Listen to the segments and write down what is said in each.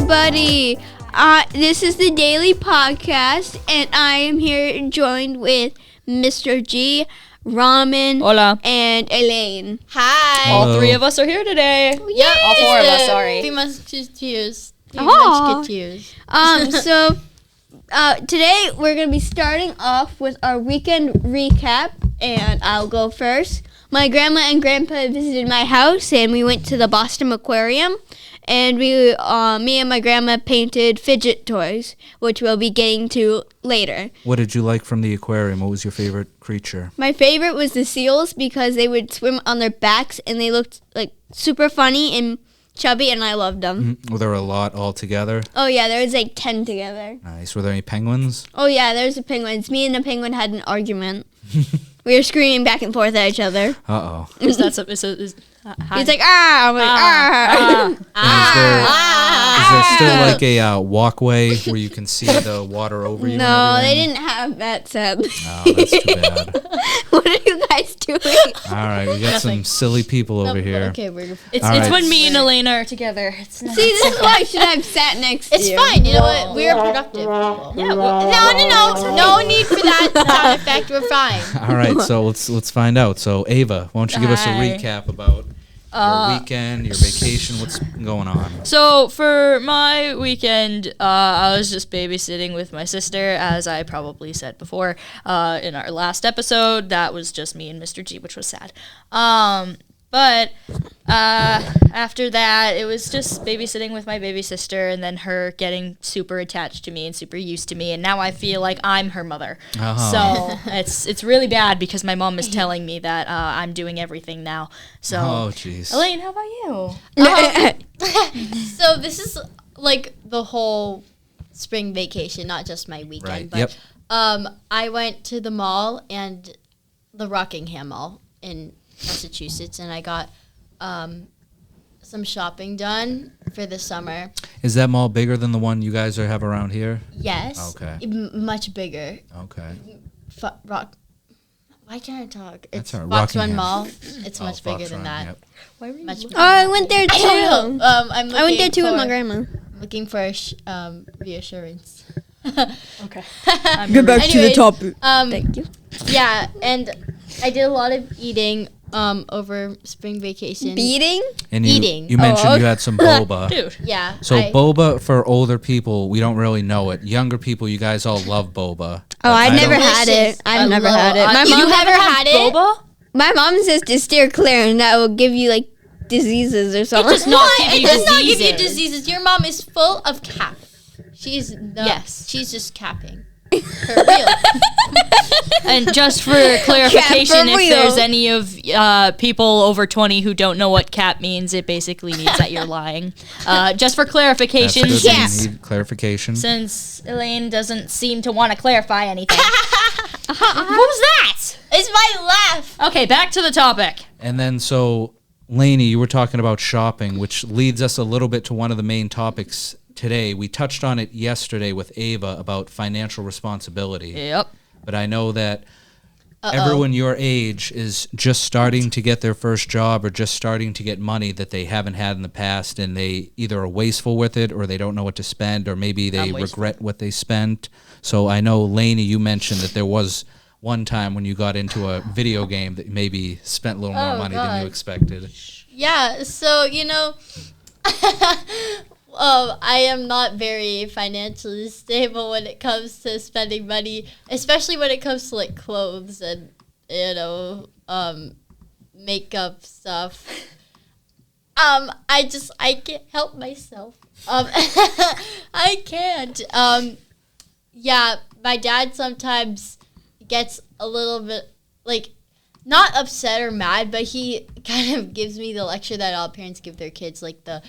everybody. This is the Daily Podcast, and I am here joined with Mr. G, Ramen, Hola, and Elaine. Hi. All three of us are here today. Yep. All four of us, sorry. Three Musketeers. So today we're going to be starting off with our weekend recap, and I'll go first. My grandma and grandpa visited my house, and we went to the Boston Aquarium, and me and my grandma painted fidget toys, which we'll be getting to later. What did you like from the aquarium? What was your favorite creature? My favorite was the seals because they would swim on their backs, and they looked like super funny and chubby, and I loved them. Were there a lot all together? Oh, yeah, there was like 10 together. Nice. Were there any penguins? Oh, yeah, there's the penguins. Me and the penguin had an argument. We were screaming back and forth at each other. Uh-oh. Is that He's like, ah! I'm like, Is there still like a walkway where you can see the water over you? No, they didn't have that, sadly. Oh, that's too bad. What are you guys doing? All right, we got some silly people over here. Okay, It's All right. when me and Elena are together. It's not. See, this is why I should have sat next to you. It's fine. You know what? We're productive. No need for that sound effect. We're fine. All right, so let's find out. So Ava, why don't you give us a Hi. recap about your weekend, your vacation, what's going on? So for my weekend, I was just babysitting with my sister, as I probably said before in our last episode. That was just me and Mr. G, which was sad. But after that, it was just babysitting with my baby sister, and then her getting super attached to me and super used to me, and now I feel like I'm her mother. So it's really bad because my mom is telling me that I'm doing everything now. So, Oh, jeez. Elaine, how about you? So this is like the whole spring vacation, not just my weekend. Right. But Yep. I went to the mall and the Rockingham Mall in Massachusetts, and I got some shopping done for the summer. Is that mall bigger than the one you guys have around here? Yes. Okay. Much bigger. Okay. Why can't I talk? That's It's all right. Fox Run Rockingham. Mall. It's Oh, much bigger Fox than Run, that. yep. Why were you Much looking- Oh, I went there too. I went there too with my grandma. Looking for reassurance. Okay. Get back to the topic. Um, Thank you. yeah, and I did a lot of eating over spring vacation. Beating? And Eating. you mentioned Oh, you had some boba. Dude. Yeah. So boba, for older people, we don't really know it. Younger people, you guys all love boba. Oh, I've never don't- had it. I've I never love- had it. My you mom never had it? Boba? My mom says to steer clear, and that will give you like diseases or something. does not give It you does not give you diseases. diseases. Your mom is full of cap. She's not. Yes. She's just capping. For real. And just for clarification, for if real. there's any of people over 20 who don't know what cap means, it basically means that you're lying. Just for That's clarification, good. since, We need clarification. since Elaine doesn't seem to want to clarify anything. What was that? It's my laugh. Okay, back to the topic. And then, so, Lainey, you were talking about shopping, which leads us a little bit to one of the main topics today. We touched on it yesterday with Ava about financial responsibility. Yep. But I know that everyone your age is just starting to get their first job or just starting to get money that they haven't had in the past, and they either are wasteful with it or they don't know what to spend, or maybe they I'm wasteful. regret what they spent. So I know, Lainey, you mentioned that there was one time when you got into a video game that maybe spent a little more Oh, money than you God. expected. Yeah. So I am not very financially stable when it comes to spending money, especially when it comes to like clothes and makeup stuff. I can't help myself. I can't. Yeah, my dad sometimes gets a little bit like not upset or mad, but he kind of gives me the lecture that all parents give their kids, like the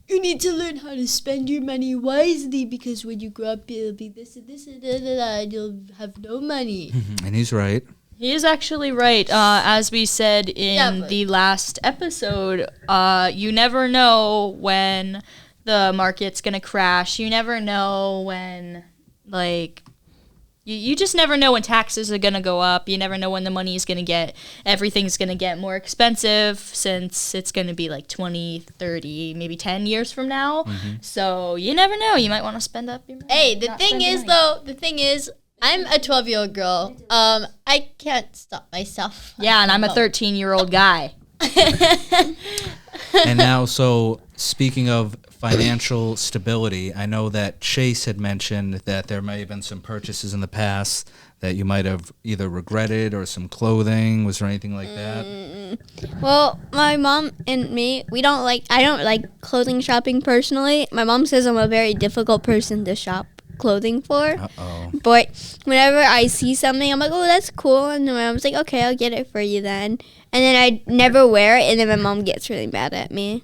you need to learn how to spend your money wisely because when you grow up you'll be this and this and da, da, da, and you'll have no money. And he's right. He is actually right. As we said in but- the last episode, you never know when the market's going to crash. You never know when, like, You just never know when taxes are going to go up. You never know when the money is going to everything's going to get more expensive since it's going to be like 20, 30, maybe 10 years from now. Mm-hmm. So you never know. You might want to spend up your money. Hey, the thing is, I'm a 12-year-old girl. I can't stop myself. Yeah, and I'm a 13-year-old guy. And now, so speaking of financial stability, I know that Chase had mentioned that there may have been some purchases in the past that you might have either regretted or some clothing. Was there anything like that? Well, my mom and me, I don't like clothing shopping personally. My mom says I'm a very difficult person to shop clothing for. Uh-oh. But whenever I see something, I'm like, oh, that's cool. And my mom's like, okay, I'll get it for you then. And then I never wear it, and then my mom gets really mad at me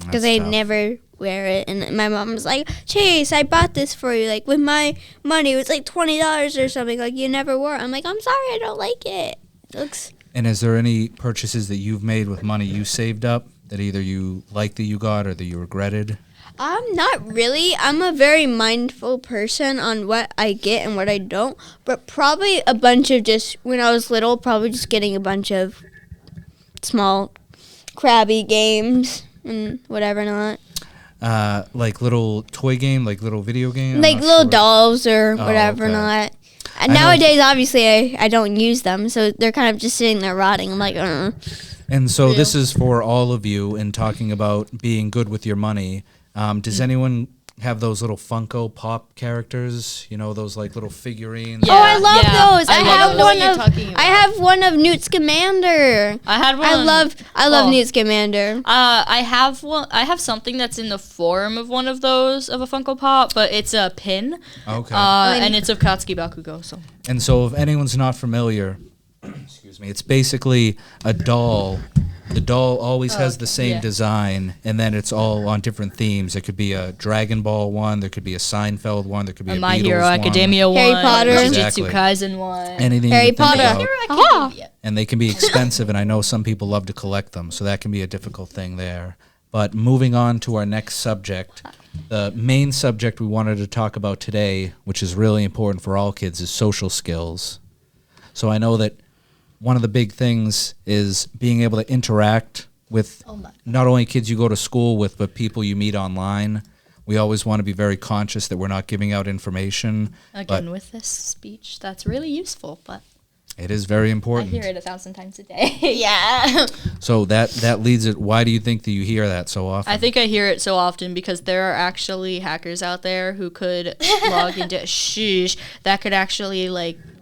because I never wear it. And my mom's like, Chase, I bought this for you. Like, with my money, it was like $20 or something. Like, you never wore it. I'm like, I'm sorry, I don't like it. It looks... And is there any purchases that you've made with money you saved up that either you liked that you got or that you regretted? Not really. I'm a very mindful person on what I get and what I don't. But probably a bunch of just, when I was little, probably just getting a bunch of small crabby games and whatever not. Like little toy game, like little video game? Like little dolls or whatever okay. not. And nowadays, obviously, I don't use them, so they're kind of just sitting there rotting. I'm like, And so this is for all of you in talking about being good with your money. Does anyone have those little Funko Pop characters? You know, those like little figurines? Oh, I love those. I I have one of Newt Scamander. I had one. I love Newt Scamander. I have one. I have something that's in the form of one of those of a Funko Pop, but it's a pin. Okay. And it's of Katsuki Bakugo. So. And so if anyone's not familiar, excuse me, it's basically a doll. The doll always has the same design, and then it's all on different themes. It could be a Dragon Ball one, there could be a Seinfeld one, there could be a My Beatles Hero one. Academia Harry one, Potter. Jujutsu Exactly. Kaisen one. Anything Harry you can think Potter. about. Aha. And they can be expensive, and I know some people love to collect them, so that can be a difficult thing there. But moving on to our next subject, the main subject we wanted to talk about today, which is really important for all kids, is social skills. So I know that one of the big things is being able to interact with not only kids you go to school with, but people you meet online. We always want to be very conscious that we're not giving out information. Again, with this speech, that's really useful, but it is very I important. hear it 1,000 times a day. Yeah. So that leads it. Why do you think that you hear that so often? I think I hear it so often because there are actually hackers out there who could log into that could actually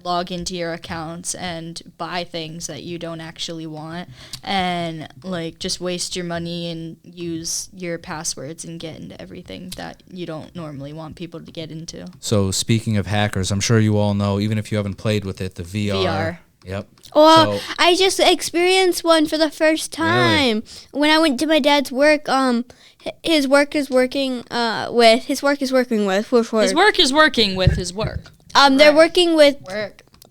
log into your accounts and buy things that you don't actually want and just waste your money and use your passwords and get into everything that you don't normally want people to get into. So speaking of hackers, I'm sure you all know, even if you haven't played with it, the VR. Yep. Well, I just experienced one for the first time when I went to my dad's work. His work is working with his work. His work is working with his work. They're working with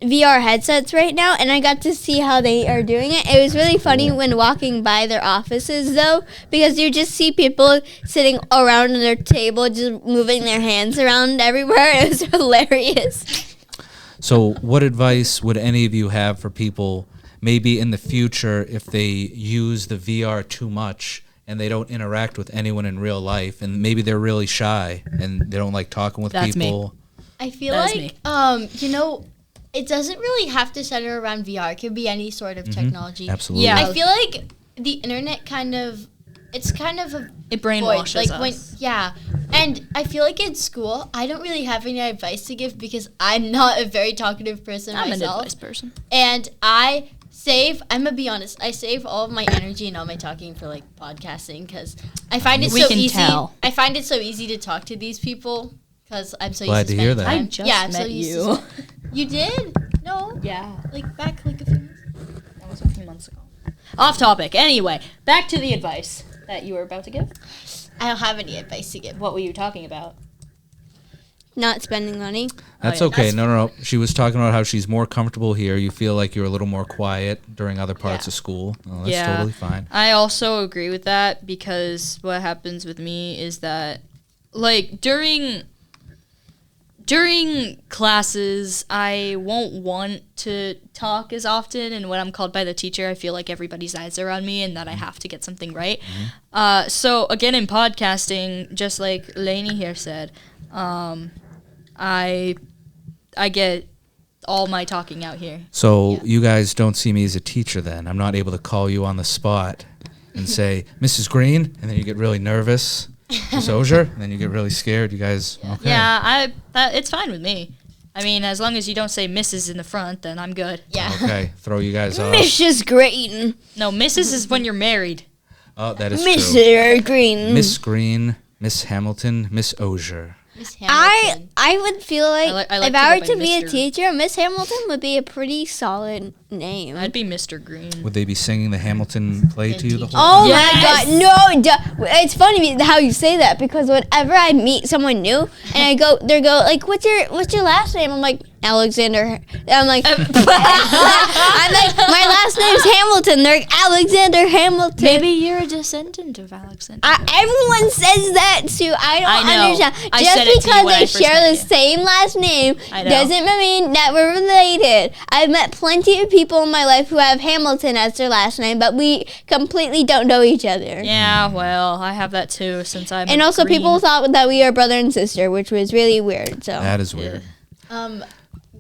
VR headsets right now, and I got to see how they are doing it. It was really funny when walking by their offices, though, because you just see people sitting around their table, just moving their hands around everywhere. It was hilarious. So what advice would any of you have for people, maybe in the future, if they use the VR too much and they don't interact with anyone in real life, and maybe they're really shy and they don't like talking with people? Me. I feel That's like, it doesn't really have to center around VR. It could be any sort of technology. Absolutely. Yeah. I feel like the internet it brainwashes us. And I feel like in school, I don't really have any advice to give because I'm not a very talkative person I'm myself. an advice person. And I'm gonna be honest, I save all of my energy and all my talking for podcasting because I find it so easy. I find it so easy to talk to these people because I'm so Glad used to to hear spending that. time. I just met you. You did? No. Yeah. Back a few months. That was a few months ago. Off topic. Anyway, back to the advice that you were about to give. I don't have any advice to give. What were you talking about? Not spending money. That's yeah, okay. that's No. She was talking about how she's more comfortable here. You feel like you're a little more quiet during other parts of school. Oh, that's totally fine. I also agree with that because what happens with me is that, During classes, I won't want to talk as often, and when I'm called by the teacher, I feel like everybody's eyes are on me and that I have to get something right. So again, in podcasting, just like Lainey here said, I get all my talking out here. So you guys don't see me as a teacher then. I'm not able to call you on the spot and say, Mrs. Green, and then you get really nervous. Miss Osier, and then you get really scared. You guys, okay. Yeah, it's fine with me. I mean, as long as you don't say Mrs. in the front, then I'm good. Yeah. Okay, throw you guys off. Mrs. Green. No, Mrs. is when you're married. Oh, that is true. Mr. Green. Miss Green, Miss Hamilton, Miss Osier. Miss Hamilton. I would feel like, I like if to I go were by to be a Mr. teacher, Miss Hamilton would be a pretty solid name. I'd be Mr. Green. Would they be singing the Hamilton play to you the whole Oh time? Yes! my God! No, it's funny how you say that because whenever I meet someone new and they go like, "What's your last name?" I'm like Alexander. I'm like, I'm like, my last name's Hamilton. They're like, Alexander Hamilton. Maybe you're a descendant of Alexander. Everyone says that too. I don't I know. understand. I Just said it to you because when I they first share met the you. same last name I know. doesn't mean that we're related. I've met plenty of people in my life who have Hamilton as their last name, but we completely don't know each other. Yeah, well, I have that too since I'm And also, green. people thought that we are brother and sister, which was really weird. So That is weird.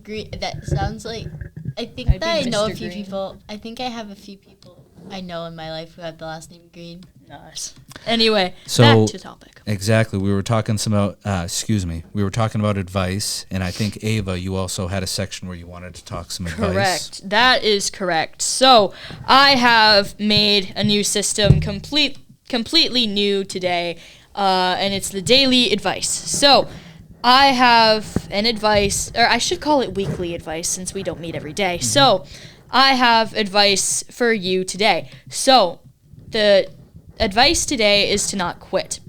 Green. That sounds like. I think I'd that I be know a Mr. few Green. people. I think I have a few people I know in my life who have the last name Green. Nice. Anyway, So- back to topic. Exactly. We were talking we were talking about advice, and I think Ava, you also had a section where you wanted to talk some advice. Correct. That is correct. So I have made a new system, completely new today, and it's the daily advice. So I have an advice, or I should call it weekly advice since we don't meet every day. So I have advice for you today. So the advice today is to not quit.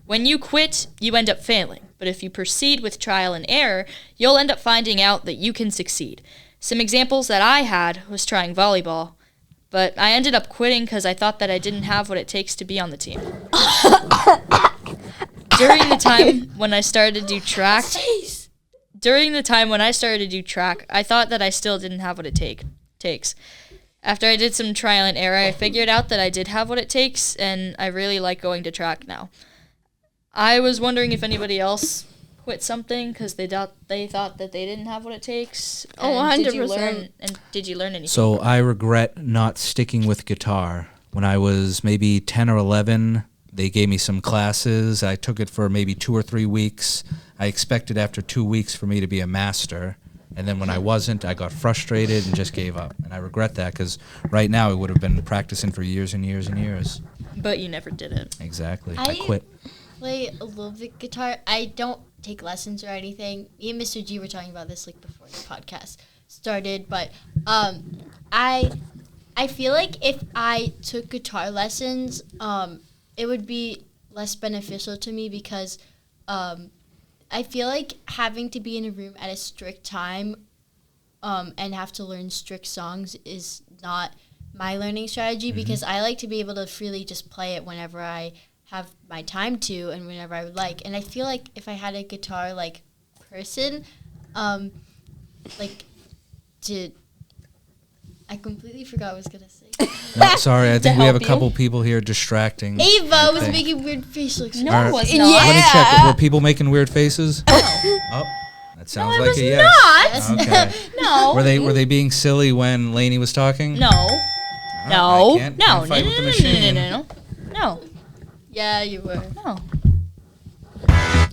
When you quit, you end up failing. But if you proceed with trial and error, you'll end up finding out that you can succeed. Some examples that I had was trying volleyball, but I ended up quitting because I thought that I didn't have what it takes to be on the team. During the time when I started to do track, I thought that I still didn't have what it takes. After I did some trial and error, I figured out that I did have what it takes, and I really like going to track now. I was wondering if anybody else quit something because they thought that they didn't have what it takes. Oh, And 100%. Did you learn anything? So I regret not sticking with guitar. When I was maybe 10 or 11, they gave me some classes. I took it for maybe 2 or 3 weeks. I expected after 2 weeks for me to be a master. And then when I wasn't, I got frustrated and just gave up. And I regret that because right now I would have been practicing for years and years and years. But you never did it. Exactly. I I quit. play a little bit guitar. I don't take lessons or anything. Me and Mr. G were talking about this like before the podcast started, but I feel like if I took guitar lessons, it would be less beneficial to me because I feel like having to be in a room at a strict time and have to learn strict songs is not my learning strategy because I like to be able to freely just play it whenever I have my time to and whenever I would like. And I feel like if I had a guitar like person, I completely forgot what I was gonna say. No, sorry, I think we have a help you. couple people here distracting. Ava was Okay. making weird facial No, expressions. All right. it was Yeah. not. Let me check. Were people making weird faces? Oh, that sounds like a yes. Not. Okay. No. Were they being silly when Lainey was talking? No. Oh, No. I can't No. fight with the machine. No. Yeah, you were. No.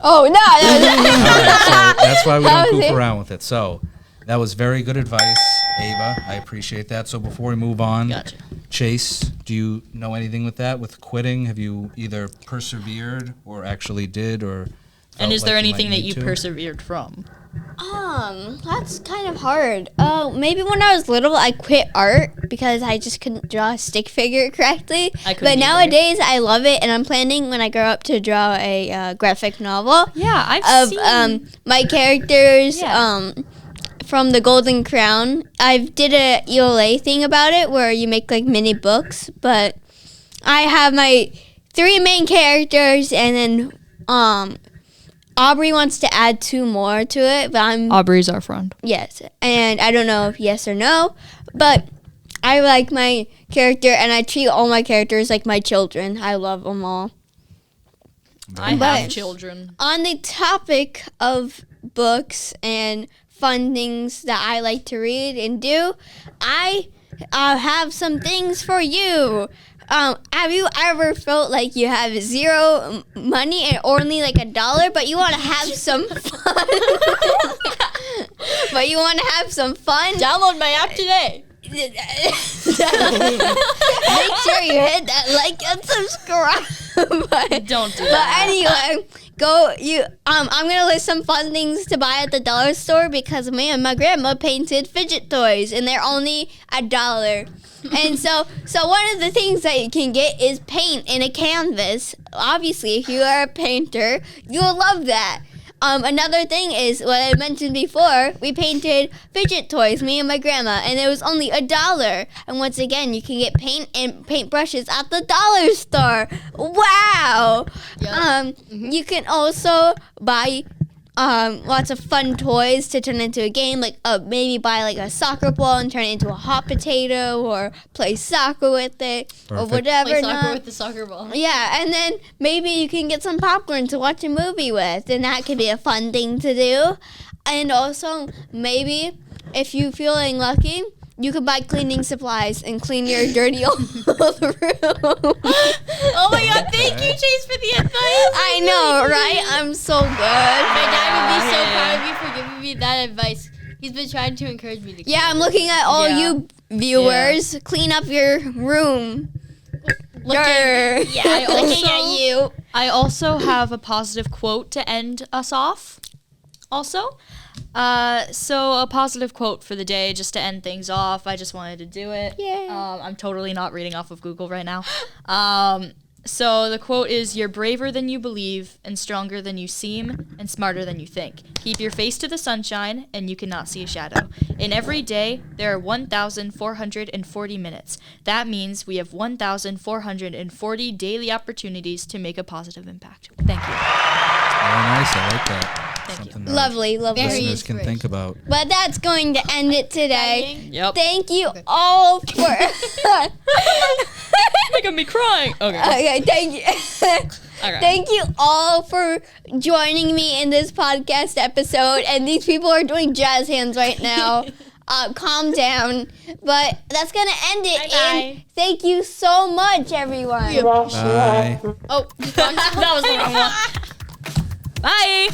Oh no! All right, so that's why we That don't was goof it. around with it. So that was very good advice, Ava. I appreciate that. So before we move on, Gotcha. Chase, do you know anything with that? With quitting, have you either persevered or actually did, or? And felt is there like anything might that need you to? persevered from? That's kind of hard. Maybe when I was little, I quit art because I just couldn't draw a stick figure correctly. I couldn't But either. nowadays, I love it, and I'm planning when I grow up to draw a graphic novel Yeah, I've of seen. my characters Yeah. from the Golden Crown. I did a ELA thing about it where you make like mini books, but I have my 3 main characters and then Aubrey wants to add 2 more to it, but I'm Aubrey's our friend. yes, and I don't know if yes or no, but I like my character, and I treat all my characters like my children. I love them all. I But- have children. On the topic of books and fun things that I like to read and do, I have some things for you. Have you ever felt like you have 0 money and only like $1, but you want to have some fun? But you want to have some fun? Download my app today. Make sure you hit that like and subscribe button. Don't do But that. anyway, I'm gonna list some fun things to buy at the dollar store because me and my grandma painted fidget toys and they're only $1. And so one of the things that you can get is paint in a canvas. Obviously, if you are a painter, you'll love that. Another thing is what I mentioned before. We painted fidget toys, me and my grandma, and it was only $1. And once again, you can get paint and paintbrushes at the dollar store. Wow! Yep. You can also buy lots of fun toys to turn into a game, like maybe buy like a soccer ball and turn it into a hot potato, or play soccer with it, or Perfect. whatever. Play soccer not. with the soccer ball. Yeah, and then maybe you can get some popcorn to watch a movie with, and that could be a fun thing to do. And also, maybe if you're feeling lucky, you could buy cleaning supplies and clean your dirty old room. Oh my god, thank you, Chase, for the advice. I know, right? I'm so good. My dad would be so Yeah. proud of you for giving me that advice. He's been trying to encourage me to. Yeah, I'm looking at all Yeah. you viewers. Clean up your room. Grr. Yeah, looking at also- you. I also have a positive quote to end us off. Also, so a positive quote for the day, just to end things off. I just wanted to do it. Yeah. I'm totally not reading off of Google right now. So the quote is, "You're braver than you believe, and stronger than you seem, and smarter than you think. Keep your face to the sunshine, and you cannot see a shadow. In every day, there are 1,440 minutes. That means we have 1,440 daily opportunities to make a positive impact." Thank you. Very nice. I like that. Thank you. Something that Lovely, lovely. Very listeners can think about. But that's going to end it today. Yep. Thank you all for. Making me crying. Okay. Okay, thank you. Okay. Thank you all for joining me in this podcast episode. And these people are doing jazz hands right now. Calm down. But that's going to end it. Bye-bye. And thank you so much, everyone. Bye. Oh, That was the wrong one. Bye.